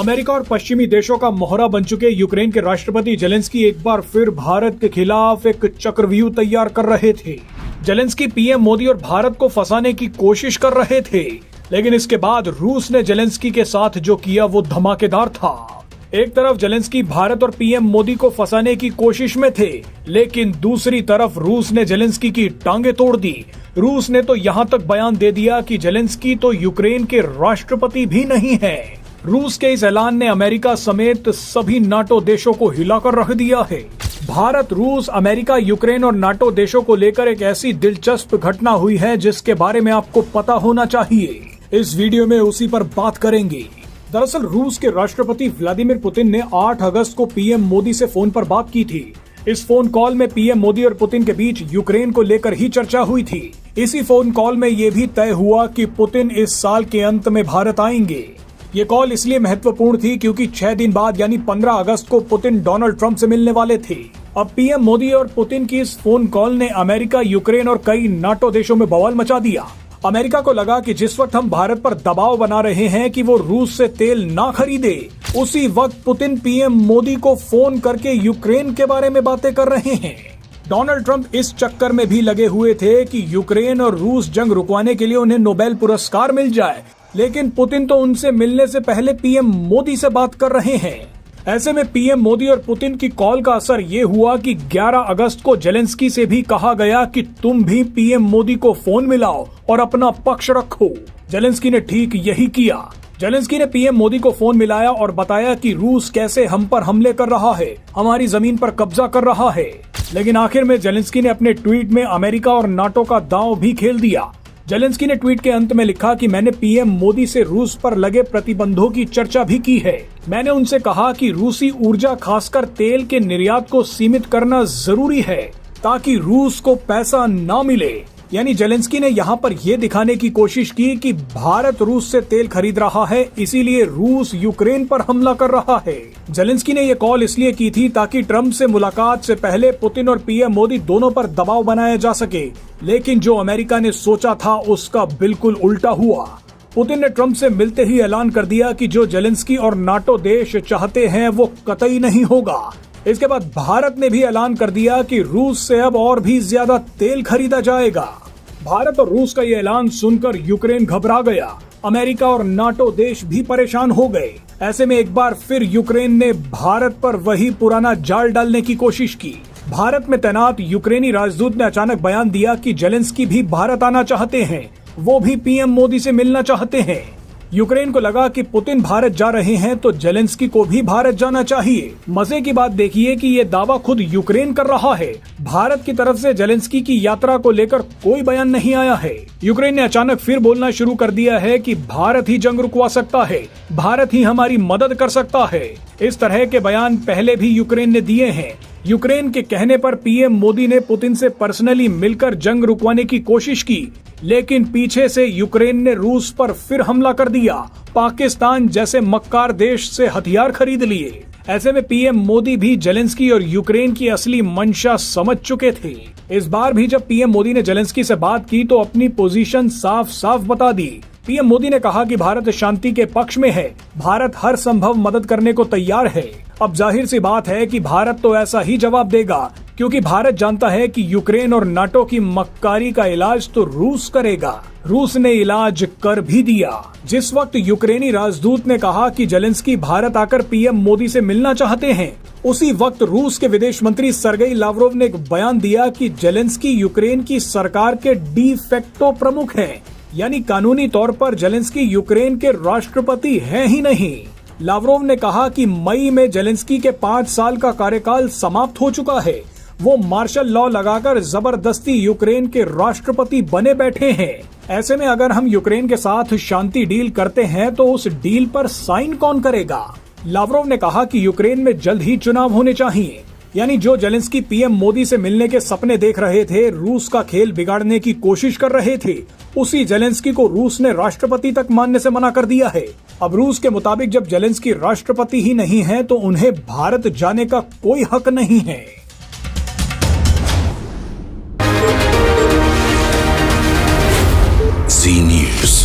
America और पश्चिमी देशों का मोहरा बन चुके यूक्रेन के राष्ट्रपति जेलेंस्की एक बार फिर भारत के खिलाफ एक चक्रव्यूह तैयार कर रहे थे। जेलेंस्की पीएम मोदी और भारत को फंसाने की कोशिश कर रहे थे, लेकिन इसके बाद रूस ने जेलेंस्की के साथ जो किया वो धमाकेदार था। एक तरफ जेलेंस्की भारत और पीएम मोदी को फंसाने की कोशिश में थे, लेकिन दूसरी तरफ रूस ने जेलेंस्की की टांगे तोड़ दी। रूस ने तो यहाँ तक बयान दे दिया कि जेलेंस्की तो यूक्रेन के राष्ट्रपति भी नहीं है। रूस के इस ऐलान ने अमेरिका समेत सभी नाटो देशों को हिलाकर रख दिया है। भारत, रूस, अमेरिका, यूक्रेन और नाटो देशों को लेकर एक ऐसी दिलचस्प घटना हुई है जिसके बारे में आपको पता होना चाहिए। इस वीडियो में उसी पर बात करेंगे। दरअसल रूस के राष्ट्रपति व्लादिमीर पुतिन ने 8 अगस्त को पीएम मोदी से फोन पर बात की थी। इस फोन कॉल में पीएम मोदी और पुतिन के बीच यूक्रेन को लेकर ही चर्चा हुई थी। इसी फोन कॉल में ये भी तय हुआ कि पुतिन इस साल के अंत में भारत आएंगे। ये कॉल इसलिए महत्वपूर्ण थी क्योंकि 6 दिन बाद यानी 15 अगस्त को पुतिन डोनाल्ड ट्रंप से मिलने वाले थे। अब पीएम मोदी और पुतिन की इस फोन कॉल ने अमेरिका, यूक्रेन और कई नाटो देशों में बवाल मचा दिया। अमेरिका को लगा कि जिस वक्त हम भारत पर दबाव बना रहे हैं कि वो रूस से तेल ना खरीदे, उसी वक्त पुतिन पीएम मोदी को फोन करके यूक्रेन के बारे में बातें कर रहे हैं। डोनाल्ड ट्रंप इस चक्कर में भी लगे हुए थे कि यूक्रेन और रूस जंग रुकवाने के लिए उन्हें नोबेल पुरस्कार मिल जाए, लेकिन पुतिन तो उनसे मिलने से पहले पीएम मोदी से बात कर रहे हैं। ऐसे में पीएम मोदी और पुतिन की कॉल का असर ये हुआ कि 11 अगस्त को जेलेंस्की से भी कहा गया कि तुम भी पीएम मोदी को फोन मिलाओ और अपना पक्ष रखो। जेलेंस्की ने ठीक यही किया। जेलेंस्की ने पीएम मोदी को फोन मिलाया और बताया कि रूस कैसे हम पर हमले कर रहा है, हमारी जमीन पर कब्जा कर रहा है। लेकिन आखिर में जेलेंस्की ने अपने ट्वीट में अमेरिका और नाटो का दांव भी खेल दिया। जेलेंस्की ने ट्वीट के अंत में लिखा कि मैंने पीएम मोदी से रूस पर लगे प्रतिबंधों की चर्चा भी की है। मैंने उनसे कहा कि रूसी ऊर्जा, खासकर तेल के निर्यात को सीमित करना जरूरी है ताकि रूस को पैसा ना मिले। यानी जेलेंस्की ने यहाँ पर यह दिखाने की कोशिश की कि भारत रूस से तेल खरीद रहा है, इसीलिए रूस यूक्रेन पर हमला कर रहा है। जेलेंस्की ने यह कॉल इसलिए की थी ताकि ट्रंप से मुलाकात से पहले पुतिन और पीएम मोदी दोनों पर दबाव बनाया जा सके, लेकिन जो अमेरिका ने सोचा था उसका बिल्कुल उल्टा हुआ। पुतिन ने ट्रंप से मिलते ही ऐलान कर दिया कि जो जेलेंस्की और नाटो देश चाहते हैं वो कतई नहीं होगा। इसके बाद भारत ने भी ऐलान कर दिया कि रूस से अब और भी ज्यादा तेल खरीदा जाएगा। भारत और रूस का ये ऐलान सुनकर यूक्रेन घबरा गया। अमेरिका और नाटो देश भी परेशान हो गए। ऐसे में एक बार फिर यूक्रेन ने भारत पर वही पुराना जाल डालने की कोशिश की। भारत में तैनात यूक्रेनी राजदूत ने अचानक बयान दिया कि जेलेंस्की भी भारत आना चाहते हैं, वो भी पीएम मोदी से मिलना चाहते हैं। यूक्रेन को लगा कि पुतिन भारत जा रहे हैं तो जेलेंस्की को भी भारत जाना चाहिए। मजे की बात देखिए कि ये दावा खुद यूक्रेन कर रहा है। भारत की तरफ से जेलेंस्की की यात्रा को लेकर कोई बयान नहीं आया है। यूक्रेन ने अचानक फिर बोलना शुरू कर दिया है कि भारत ही जंग रुकवा सकता है, भारत ही हमारी मदद कर सकता है। इस तरह के बयान पहले भी यूक्रेन ने दिए हैं। यूक्रेन के कहने पर पीएम मोदी ने पुतिन से पर्सनली मिलकर जंग रुकवाने की कोशिश की, लेकिन पीछे से यूक्रेन ने रूस पर फिर हमला कर दिया। पाकिस्तान जैसे मक्कार देश से हथियार खरीद लिए। ऐसे में पीएम मोदी भी जेलेंस्की और यूक्रेन की असली मंशा समझ चुके थे। इस बार भी जब पीएम मोदी ने जेलेंस्की से बात की तो अपनी पोजीशन साफ साफ बता दी। पीएम मोदी ने कहा कि भारत शांति के पक्ष में है, भारत हर संभव मदद करने को तैयार है। अब जाहिर सी बात है कि भारत तो ऐसा ही जवाब देगा, क्योंकि भारत जानता है कि यूक्रेन और नाटो की मक्कारी का इलाज तो रूस करेगा। रूस ने इलाज कर भी दिया। जिस वक्त यूक्रेनी राजदूत ने कहा कि जेलेंस्की भारत आकर पीएम मोदी से मिलना चाहते हैं, उसी वक्त रूस के विदेश मंत्री सर्गेई लावरोव ने एक बयान दिया कि जेलेंस्की यूक्रेन की सरकार के डी फैक्टो प्रमुख हैं, यानी कानूनी तौर पर जेलेंस्की यूक्रेन के राष्ट्रपति हैं ही नहीं। लावरोव ने कहा कि मई में जेलेंस्की के 5 साल का कार्यकाल समाप्त हो चुका है। वो मार्शल लॉ लगाकर जबरदस्ती यूक्रेन के राष्ट्रपति बने बैठे हैं। ऐसे में अगर हम यूक्रेन के साथ शांति डील करते हैं तो उस डील पर साइन कौन करेगा? लावरोव ने कहा कि यूक्रेन में जल्द ही चुनाव होने चाहिए। यानी जो जेलेंस्की पीएम मोदी से मिलने के सपने देख रहे थे, रूस का खेल बिगाड़ने की कोशिश कर रहे थे, उसी जेलेंस्की को रूस ने राष्ट्रपति तक मानने से मना कर दिया है। अब रूस के मुताबिक जब जेलेंस्की राष्ट्रपति ही नहीं है तो उन्हें भारत जाने का कोई हक नहीं है। Z News।